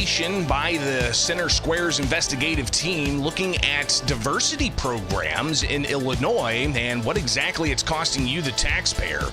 investigation by the Center Square's investigative team looking at diversity programs in Illinois and what exactly it's costing you, the taxpayer.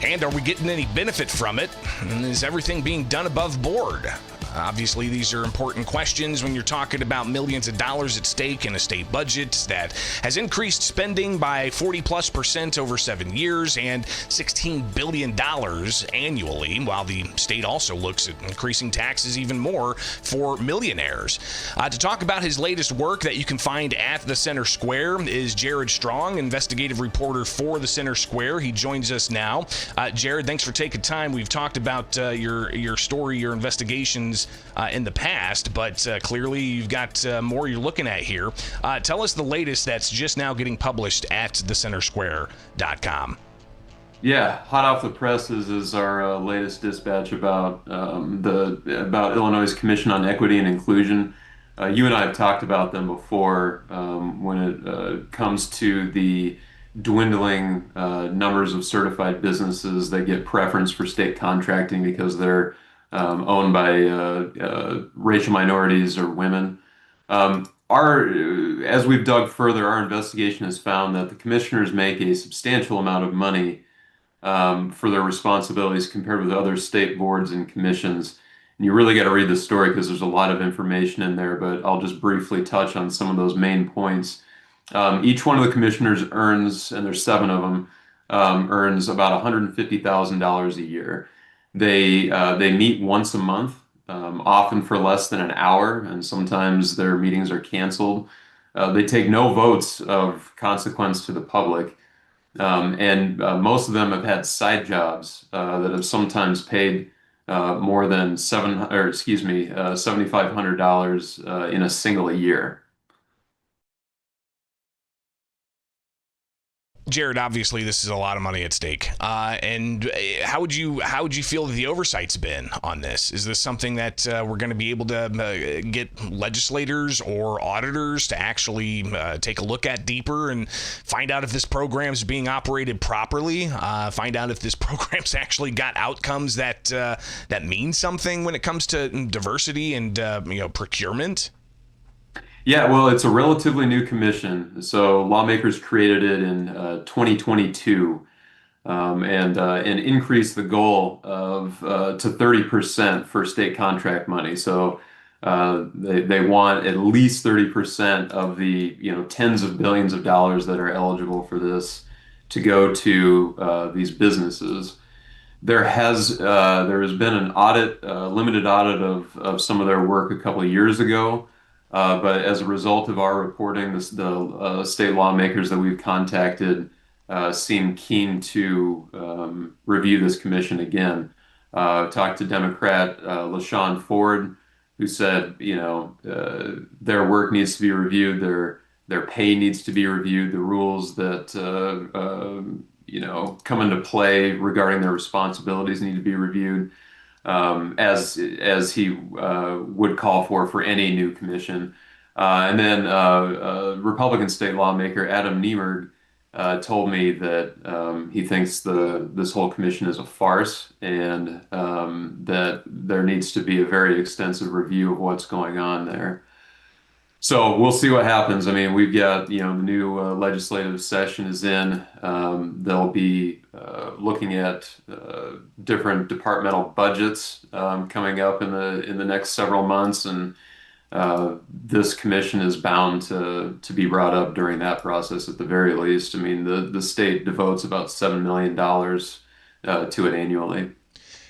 And are we getting any benefit from it? And is everything being done above board? Obviously, these are important questions when you're talking about millions of dollars at stake in a state budget that has increased spending by 40+% over 7 years and $16 billion annually, while the state also looks at increasing taxes even more for millionaires. To talk about his latest work that you can find at the Center Square is Jared Strong, investigative reporter for the Center Square. He joins us now. Jared, thanks for taking time. We've talked about your story, your investigations in the past, but clearly you've got more you're looking at here. Tell us the latest that's just now getting published at thecentersquare.com. Yeah, hot off the presses is our latest dispatch about about Illinois' Commission on Equity and Inclusion. You and I have talked about them before when it comes to the dwindling numbers of certified businesses that get preference for state contracting because they're owned by racial minorities or women. As we've dug further, our investigation has found that the commissioners make a substantial amount of money for their responsibilities compared with other state boards and commissions. And you really got to read the story because there's a lot of information in there, but I'll just briefly touch on some of those main points. Each one of the commissioners earns, and there's 7 of them, earns about $150,000 a year. They meet once a month, often for less than an hour, and sometimes their meetings are canceled. They take no votes of consequence to the public, and most of them have had side jobs that have sometimes paid more than $7,500 in a single year. Jared, obviously this is a lot of money at stake. And how would you feel that the oversight's been on this? Is this something that we're going to be able to get legislators or auditors to actually take a look at deeper and find out if this program's being operated properly? Find out if this program's actually got outcomes that mean something when it comes to diversity and procurement? Yeah, well, it's a relatively new commission. So lawmakers created it in 2022 and increased the goal of to 30% for state contract money. So they want at least 30% of the tens of billions of dollars that are eligible for this to go to these businesses. There has been an audit, limited audit of some of their work a couple of years ago. But as a result of our reporting, the state lawmakers that we've contacted seem keen to review this commission again. Talked to Democrat LaShawn Ford, who said, their work needs to be reviewed, their pay needs to be reviewed, the rules that come into play regarding their responsibilities need to be reviewed. As he would call for any new commission. And then Republican state lawmaker Adam Niemerg told me that he thinks this whole commission is a farce and that there needs to be a very extensive review of what's going on there. So we'll see what happens. I mean, we've got, the new legislative session is in. They'll be looking at different departmental budgets coming up in the next several months, and this commission is bound to be brought up during that process at the very least. I mean, the state devotes about $7 million to it annually.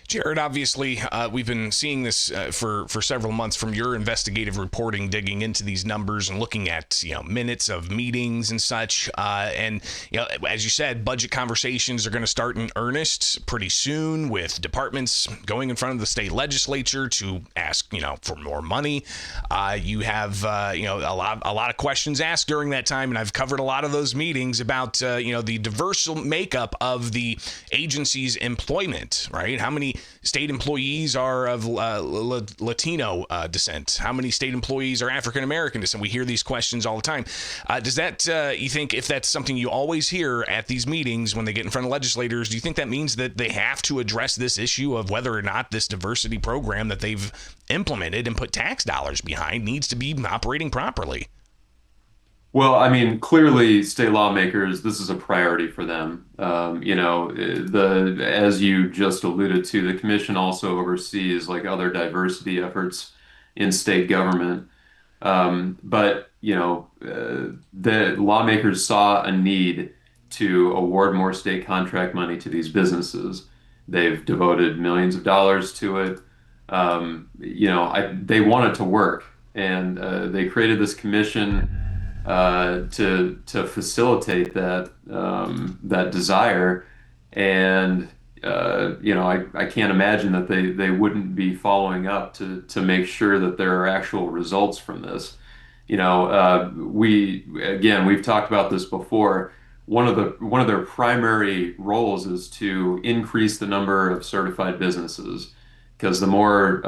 Jared, obviously, we've been seeing this for several months from your investigative reporting, digging into these numbers and looking at minutes of meetings and such. And as you said, budget conversations are going to start in earnest pretty soon, with departments going in front of the state legislature to ask for more money. You have a lot of questions asked during that time, and I've covered a lot of those meetings about the diverse makeup of the agency's employment. Right? How many state employees are of Latino descent? How many state employees are African American descent? We hear these questions all the time. Does that, you think, if that's something you always hear at these meetings when they get in front of legislators, do you think that means that they have to address this issue of whether or not this diversity program that they've implemented and put tax dollars behind needs to be operating properly? Well, I mean, clearly, state lawmakers, this is a priority for them. As you just alluded to, the commission also oversees like other diversity efforts in state government. The lawmakers saw a need to award more state contract money to these businesses. They've devoted millions of dollars to it. They want it to work, and they created this commission to facilitate that desire. And I can't imagine that they wouldn't be following up to make sure that there are actual results from this. We've talked about this before. One of their primary roles is to increase the number of certified businesses, because the more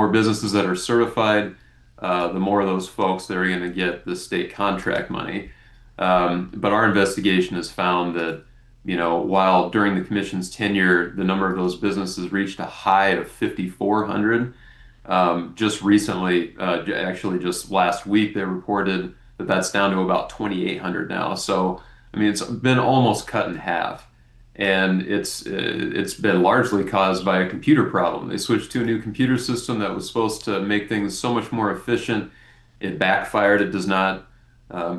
businesses that are certified, the more of those folks that are going to get the state contract money. But our investigation has found that, while during the commission's tenure, the number of those businesses reached a high of 5,400, just recently, actually just last week, they reported that that's down to about 2,800 now. So, I mean, it's been almost cut in half. And it's been largely caused by a computer problem. They switched to a new computer system that was supposed to make things so much more efficient. It backfired. It does not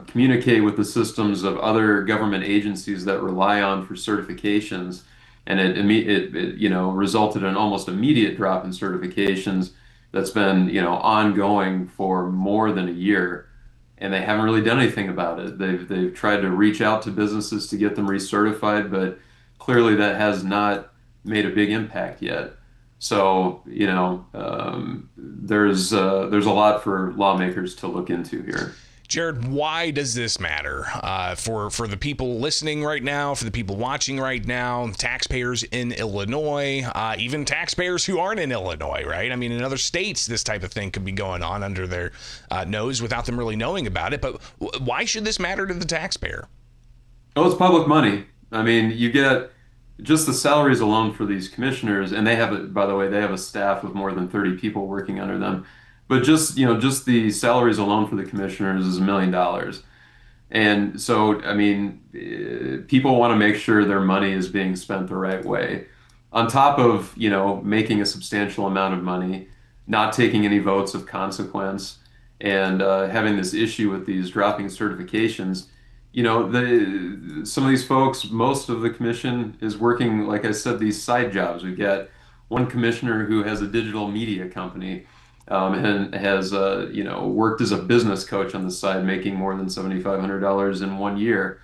communicate with the systems of other government agencies that rely on for certifications, and it resulted in an almost immediate drop in certifications that's been ongoing for more than a year. And they haven't really done anything about it. They've tried to reach out to businesses to get them recertified, but clearly that has not made a big impact yet. So, there's a lot for lawmakers to look into here. Jared, why does this matter for the people listening right now, for the people watching right now, taxpayers in Illinois, even taxpayers who aren't in Illinois, right? I mean, in other states, this type of thing could be going on under their nose without them really knowing about it. But why should this matter to the taxpayer? Oh, it's public money. I mean, you get just the salaries alone for these commissioners, and by the way, they have a staff of more than 30 people working under them. But just the salaries alone for the commissioners is $1 million. And so, I mean, people want to make sure their money is being spent the right way. On top of, making a substantial amount of money, not taking any votes of consequence, and having this issue with these dropping certifications, some of these folks, most of the commission is working, like I said, these side jobs. We've got one commissioner who has a digital media company, and has worked as a business coach on the side, making more than $7,500 in 1 year.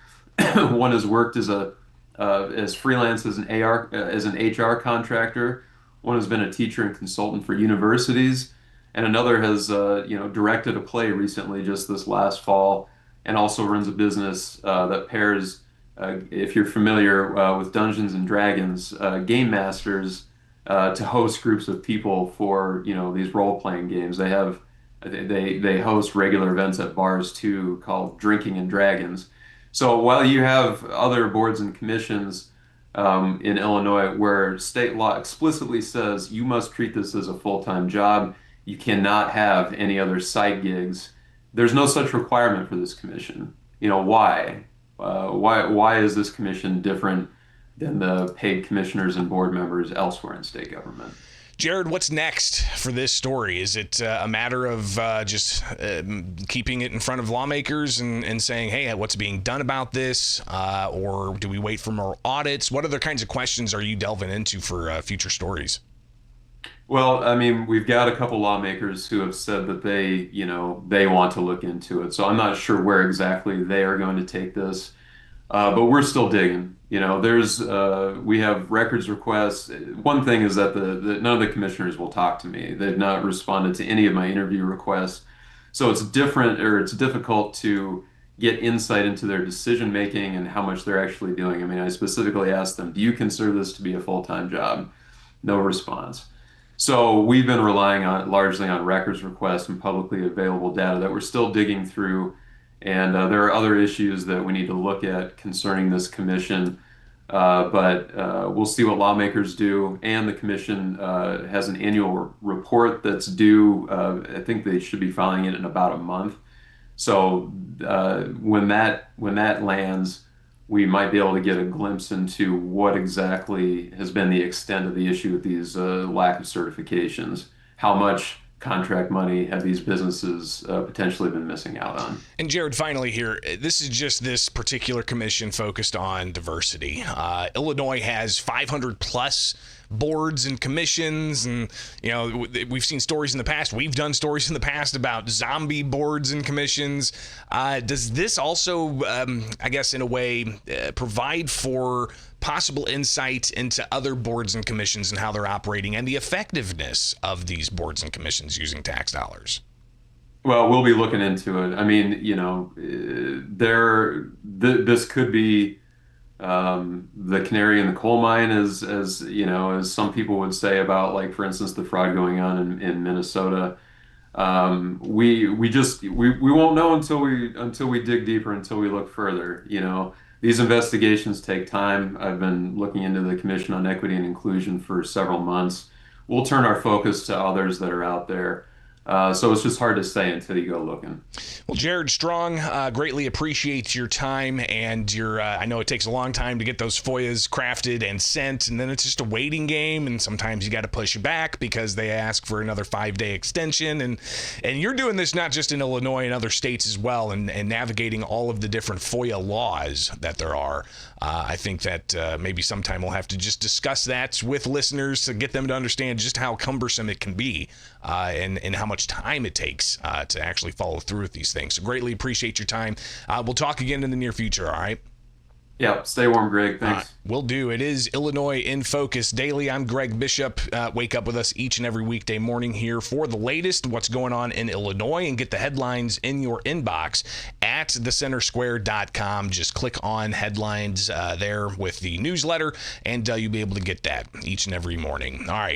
One has worked as freelance as an HR contractor. One has been a teacher and consultant for universities, and another has directed a play recently, just this last fall, and also runs a business that pairs, if you're familiar with Dungeons and Dragons, game masters to host groups of people for these role-playing games. They host regular events at bars too, called Drinking and Dragons. So while you have other boards and commissions in Illinois where state law explicitly says you must treat this as a full-time job, you cannot have any other side gigs. There's no such requirement for this commission. Why? Why is this commission different than the paid commissioners and board members elsewhere in state government? Jared, what's next for this story? Is it a matter of just keeping it in front of lawmakers and saying, hey, what's being done about this? Or do we wait for more audits? What other kinds of questions are you delving into for future stories? Well, I mean, we've got a couple lawmakers who have said that they want to look into it. So I'm not sure where exactly they are going to take this. But we're still digging. We have records requests. One thing is that none of the commissioners will talk to me. They've not responded to any of my interview requests. So it's difficult to get insight into their decision making and how much they're actually doing. I mean, I specifically asked them, do you consider this to be a full-time job? no response. So we've been relying on largely on records requests and publicly available data that we're still digging through. And there are other issues that we need to look at concerning this commission. But we'll see what lawmakers do. And the commission has an annual report that's due. I think they should be filing it in about a month. So when that lands, we might be able to get a glimpse into what exactly has been the extent of the issue with these lack of certifications. How much contract money have these businesses potentially been missing out on? And Jared, finally here, this is just this particular commission focused on diversity. Illinois has 500 plus boards and commissions, and we've seen stories in the past. We've done stories in the past about zombie boards and commissions. Does this also, I guess, in a way, provide for possible insight into other boards and commissions and how they're operating and the effectiveness of these boards and commissions using tax dollars? Well, we'll be looking into it. I mean, this could be the canary in the coal mine, as some people would say about, like, for instance, the fraud going on in Minnesota. We won't know until we dig deeper, until we look further. These investigations take time. I've been looking into the Commission on Equity and Inclusion for several months. We'll turn our focus to others that are out there. So it's just hard to say until you go looking. Well, Jared Strong, greatly appreciate your time and I know it takes a long time to get those FOIAs crafted and sent, and then it's just a waiting game, and sometimes you got to push back because they ask for another 5-day extension, and you're doing this not just in Illinois and other states as well, and navigating all of the different FOIA laws that there are. I think that maybe sometime we'll have to just discuss that with listeners to get them to understand just how cumbersome it can be, and how much time it takes to actually follow through with these things. So greatly appreciate your time. We'll talk again in the near future, all right? Yeah, stay warm, Greg. Thanks. Will do. It is Illinois in Focus Daily. I'm Greg Bishop. Wake up with us each and every weekday morning here for the latest, what's going on in Illinois, and get the headlines in your inbox at thecentersquare.com. Just click on headlines there with the newsletter, and you'll be able to get that each and every morning. All right.